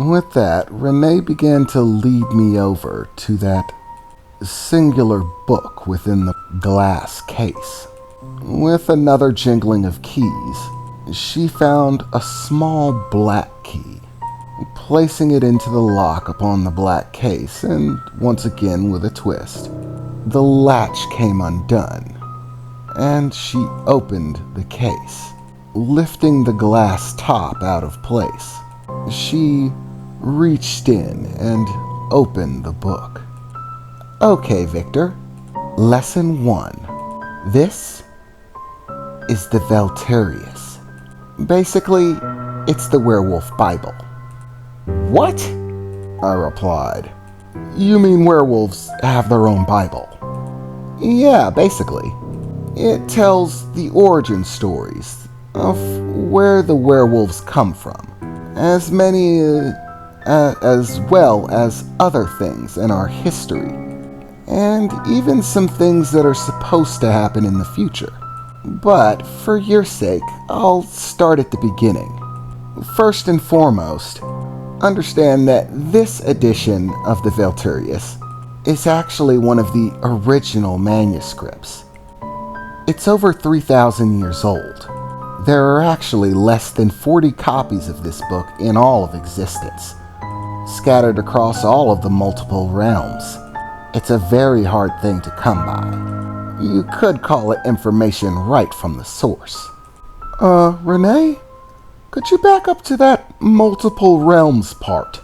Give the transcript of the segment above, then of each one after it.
With that, Renee began to lead me over to that singular book within the glass case. With another jingling of keys, she found a small black key. Placing it into the lock upon the black case, and once again with a twist, the latch came undone, and she opened the case, lifting the glass top out of place. She reached in and opened the book. Okay, Victor. Lesson 1. This is the Velturius. Basically, it's the werewolf Bible. What? I replied. You mean werewolves have their own Bible? Yeah, basically. It tells the origin stories of where the werewolves come from, as well as other things in our history, and even some things that are supposed to happen in the future. But for your sake, I'll start at the beginning. First and foremost, understand that this edition of the Velturius is actually one of the original manuscripts. It's over 3,000 years old. There are actually less than 40 copies of this book in all of existence, scattered across all of the multiple realms. It's a very hard thing to come by. You could call it information right from the source. Renee? Could you back up to that multiple realms part?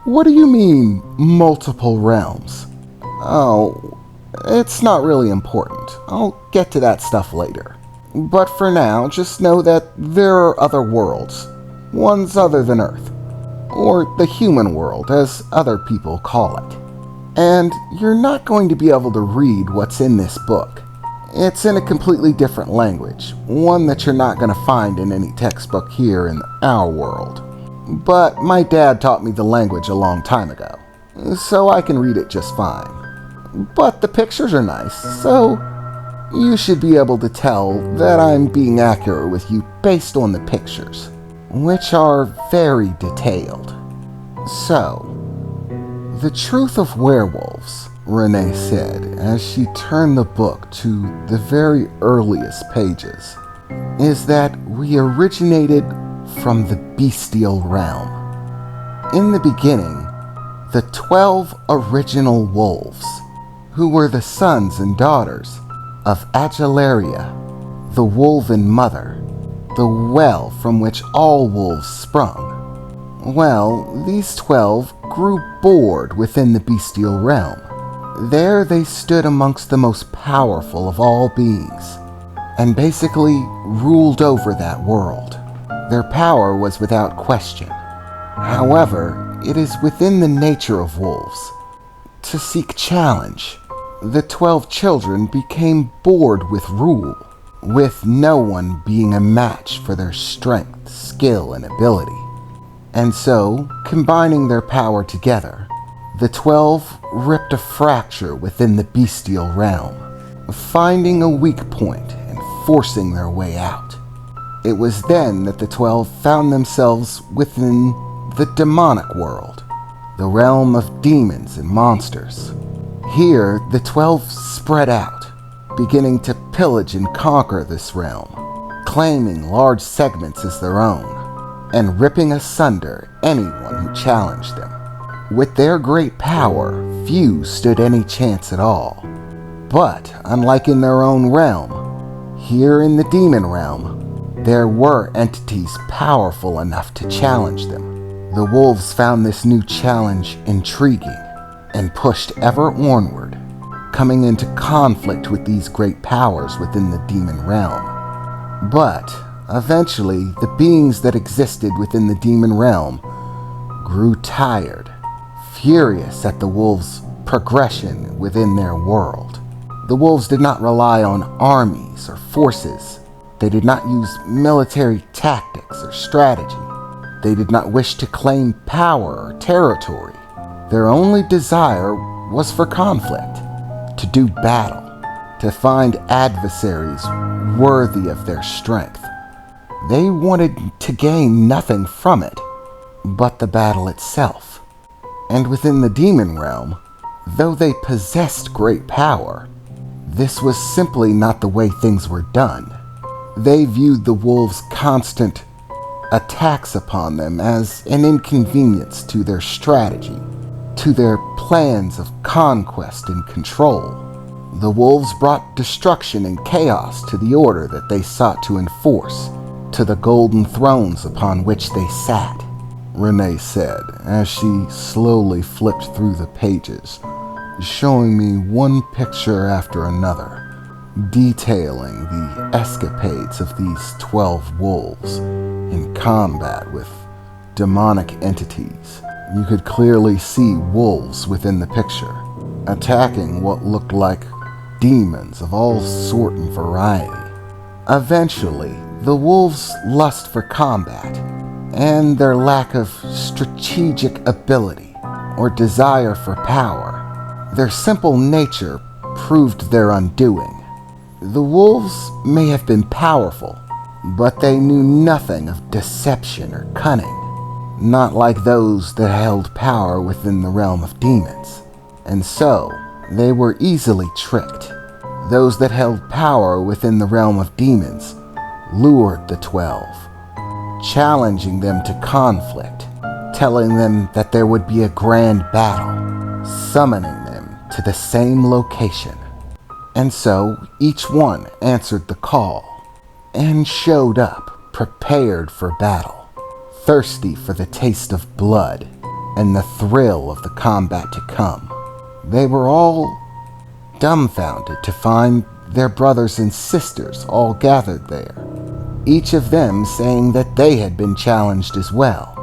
What do you mean, multiple realms? Oh, it's not really important. I'll get to that stuff later. But for now, just know that there are other worlds, ones other than Earth, or the human world, as other people call it. And you're not going to be able to read what's in this book. It's in a completely different language, one that you're not going to find in any textbook here in our world. But my dad taught me the language a long time ago, so I can read it just fine. But the pictures are nice, so you should be able to tell that I'm being accurate with you based on the pictures, which are very detailed. So, the truth of werewolves, Renee said as she turned the book to the very earliest pages, is that we originated from the bestial realm. In the beginning, the 12 original wolves, who were the sons and daughters of Agilaria, the Wolven Mother, the well from which all wolves sprung. Well, these 12 grew bored within the bestial realm. There they stood amongst the most powerful of all beings, and basically ruled over that world. Their power was without question. However, it is within the nature of wolves to seek challenge. The 12 children became bored with rule, with no one being a match for their strength, skill, and ability. And so, combining their power together, the 12 ripped a fracture within the bestial realm, finding a weak point and forcing their way out. It was then that the 12 found themselves within the demonic world, the realm of demons and monsters. Here, the 12 spread out, beginning to pillage and conquer this realm, claiming large segments as their own, and ripping asunder anyone who challenged them. With their great power, few stood any chance at all. But, unlike in their own realm, here in the demon realm, there were entities powerful enough to challenge them. The wolves found this new challenge intriguing and pushed ever onward, coming into conflict with these great powers within the demon realm. But, eventually, the beings that existed within the demon realm grew tired, furious at the wolves' progression within their world. The wolves did not rely on armies or forces. They did not use military tactics or strategy. They did not wish to claim power or territory. Their only desire was for conflict, to do battle, to find adversaries worthy of their strength. They wanted to gain nothing from it, but the battle itself. And within the demon realm, though they possessed great power, this was simply not the way things were done. They viewed the wolves' constant attacks upon them as an inconvenience to their strategy, to their plans of conquest and control. The wolves brought destruction and chaos to the order that they sought to enforce, to the golden thrones upon which they sat, Renee said as she slowly flipped through the pages, showing me one picture after another, detailing the escapades of these 12 wolves in combat with demonic entities. You could clearly see wolves within the picture, attacking what looked like demons of all sort and variety. Eventually, the wolves' lust for combat and their lack of strategic ability or desire for power, their simple nature proved their undoing. The wolves may have been powerful, but they knew nothing of deception or cunning, not like those that held power within the realm of demons, and so they were easily tricked. Those that held power within the realm of demons lured the 12, challenging them to conflict, telling them that there would be a grand battle, summoning them to the same location. And so each one answered the call and showed up prepared for battle, thirsty for the taste of blood and the thrill of the combat to come. They were all dumbfounded to find their brothers and sisters all gathered there, each of them saying that they had been challenged as well.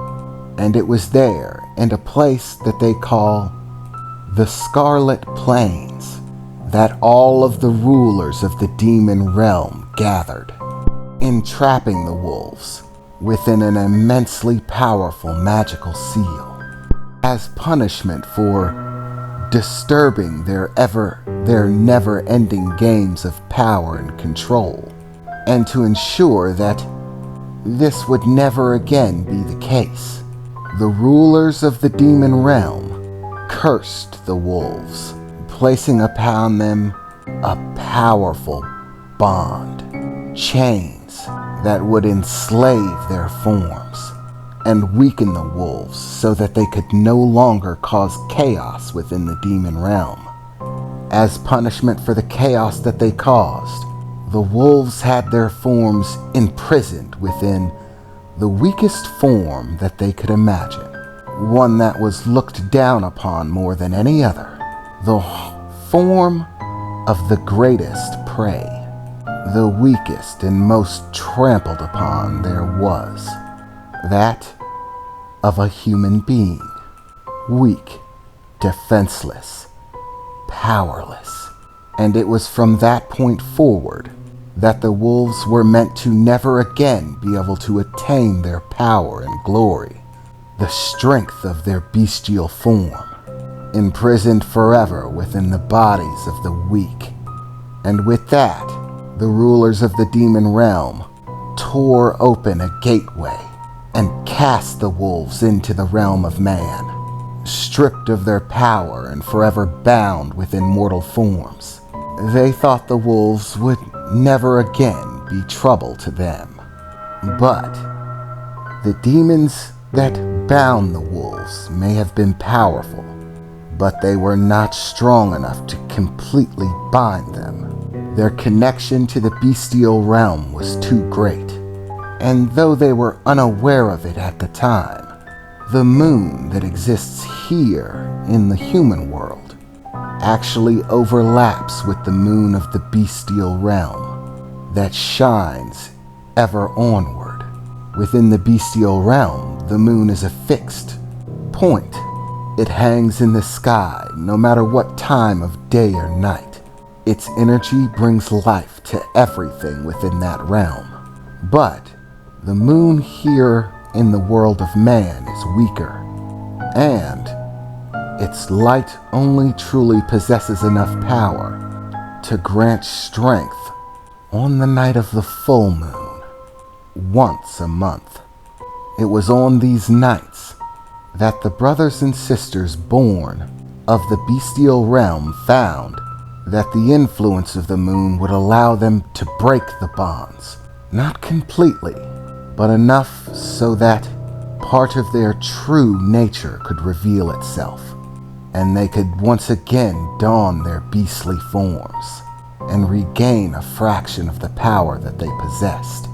And it was there, in a place that they call the Scarlet Plains, that all of the rulers of the demon realm gathered, entrapping the wolves within an immensely powerful magical seal, as punishment for disturbing their never-ending games of power and control, and to ensure that this would never again be the case. The rulers of the demon realm cursed the wolves, placing upon them a powerful bond, chains that would enslave their forms and weaken the wolves so that they could no longer cause chaos within the demon realm. As punishment for the chaos that they caused, the wolves had their forms imprisoned within the weakest form that they could imagine, one that was looked down upon more than any other, the form of the greatest prey, the weakest and most trampled upon there was, that of a human being, weak, defenseless, powerless. And it was from that point forward that the wolves were meant to never again be able to attain their power and glory, the strength of their bestial form, imprisoned forever within the bodies of the weak. And with that, the rulers of the demon realm tore open a gateway and cast the wolves into the realm of man, stripped of their power and forever bound within mortal forms. They thought the wolves would never again be trouble to them. But the demons that bound the wolves may have been powerful, but they were not strong enough to completely bind them. Their connection to the bestial realm was too great, and though they were unaware of it at the time, the moon that exists here in the human world actually overlaps with the moon of the bestial realm that shines ever onward. Within the bestial realm, the moon is a fixed point. It hangs in the sky no matter what time of day or night. Its energy brings life to everything within that realm. But the moon here in the world of man is weaker, and its light only truly possesses enough power to grant strength on the night of the full moon, once a month. It was on these nights that the brothers and sisters born of the bestial realm found that the influence of the moon would allow them to break the bonds. Not completely, but enough so that part of their true nature could reveal itself, and they could once again don their beastly forms and regain a fraction of the power that they possessed.